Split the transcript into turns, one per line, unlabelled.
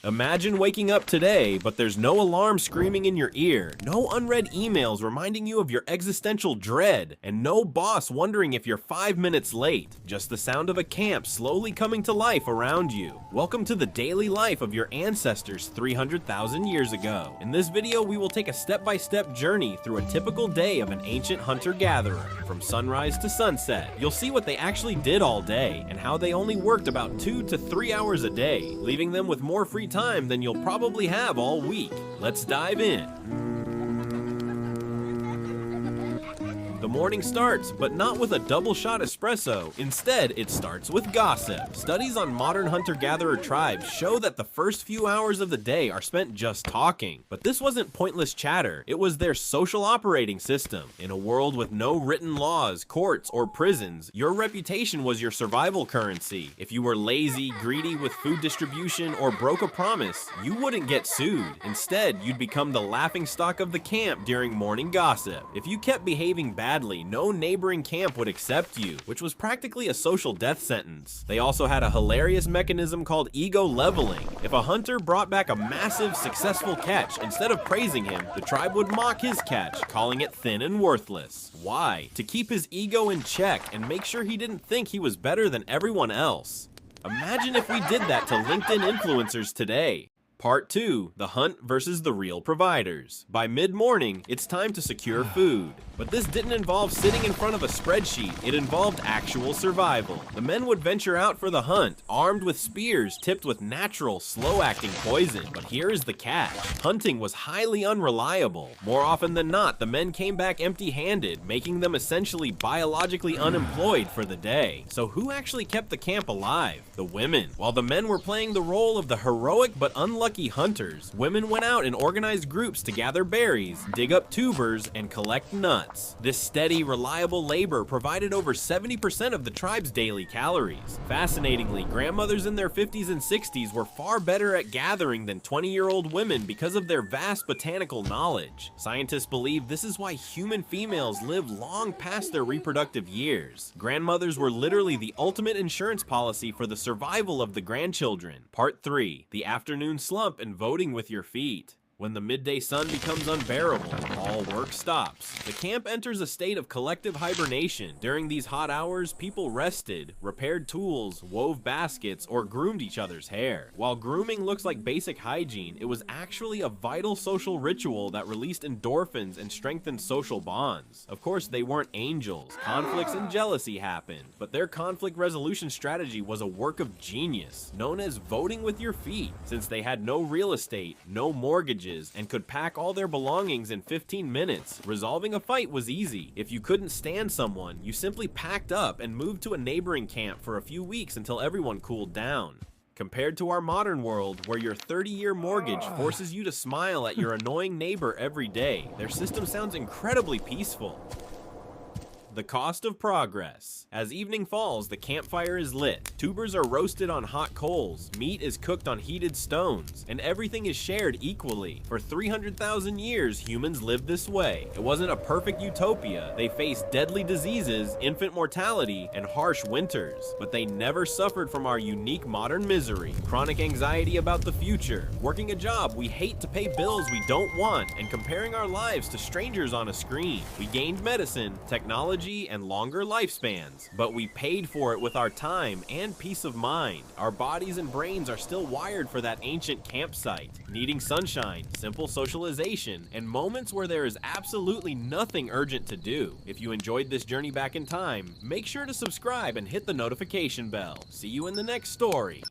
Imagine waking up today, but there's no alarm screaming in your ear, no unread emails reminding you of your existential dread, and no boss wondering if you're 5 minutes late. Just the sound of a camp slowly coming to life around you. Welcome to the daily life of your ancestors 300,000 years ago. In this video, we will take a step-by-step journey through a typical day of an ancient hunter-gatherer. From sunrise to sunset, you'll see what they actually did all day, and how they only worked about 2 to 3 hours a day, leaving them with more free time than you'll probably have all week. Let's dive in. The morning starts, but not with a double shot espresso. Instead, it starts with gossip. Studies on modern hunter-gatherer tribes show that the first few hours of the day are spent just talking. But this wasn't pointless chatter, it was their social operating system. In a world with no written laws, courts, or prisons, your reputation was your survival currency. If you were lazy, greedy with food distribution, or broke a promise, you wouldn't get sued. Instead, you'd become the laughingstock of the camp during morning gossip. If you kept behaving badly, no neighboring camp would accept you, which was practically a social death sentence. They also had a hilarious mechanism called ego leveling. If a hunter brought back a massive, successful catch, instead of praising him, the tribe would mock his catch, calling it thin and worthless. Why? To keep his ego in check and make sure he didn't think he was better than everyone else. Imagine if we did that to LinkedIn influencers today. Part 2, the hunt versus the real providers. By mid-morning, it's time to secure food. But this didn't involve sitting in front of a spreadsheet, it involved actual survival. The men would venture out for the hunt, armed with spears tipped with natural, slow-acting poison. But here is the catch. Hunting was highly unreliable. More often than not, the men came back empty-handed, making them essentially biologically unemployed for the day. So who actually kept the camp alive? The women. While the men were playing the role of the heroic but unlucky hunters, women went out in organized groups to gather berries, dig up tubers, and collect nuts. This steady, reliable labor provided over 70% of the tribe's daily calories. Fascinatingly, grandmothers in their 50s and 60s were far better at gathering than 20-year-old women because of their vast botanical knowledge. Scientists believe this is why human females live long past their reproductive years. Grandmothers were literally the ultimate insurance policy for the survival of the grandchildren. Part 3, the afternoon slump and voting with your feet. When the midday sun becomes unbearable, all work stops. The camp enters a state of collective hibernation. During these hot hours, people rested, repaired tools, wove baskets, or groomed each other's hair. While grooming looks like basic hygiene, it was actually a vital social ritual that released endorphins and strengthened social bonds. Of course, they weren't angels. Conflicts and jealousy happened, but their conflict resolution strategy was a work of genius, known as voting with your feet. Since they had no real estate, no mortgages, and could pack all their belongings in 15 minutes. Resolving a fight was easy. If you couldn't stand someone, you simply packed up and moved to a neighboring camp for a few weeks until everyone cooled down. Compared to our modern world, where your 30-year mortgage forces you to smile at your annoying neighbor every day, their system sounds incredibly peaceful. The cost of progress. As evening falls, the campfire is lit. Tubers are roasted on hot coals, meat is cooked on heated stones, and everything is shared equally. For 300,000 years, humans lived this way. It wasn't a perfect utopia. They faced deadly diseases, infant mortality, and harsh winters. But they never suffered from our unique modern misery. Chronic anxiety about the future, working a job we hate to pay bills we don't want, and comparing our lives to strangers on a screen. We gained medicine, technology, and longer lifespans, but we paid for it with our time and peace of mind. Our bodies and brains are still wired for that ancient campsite, needing sunshine, simple socialization, and moments where there is absolutely nothing urgent to do. If you enjoyed this journey back in time, make sure to subscribe and hit the notification bell. See you in the next story.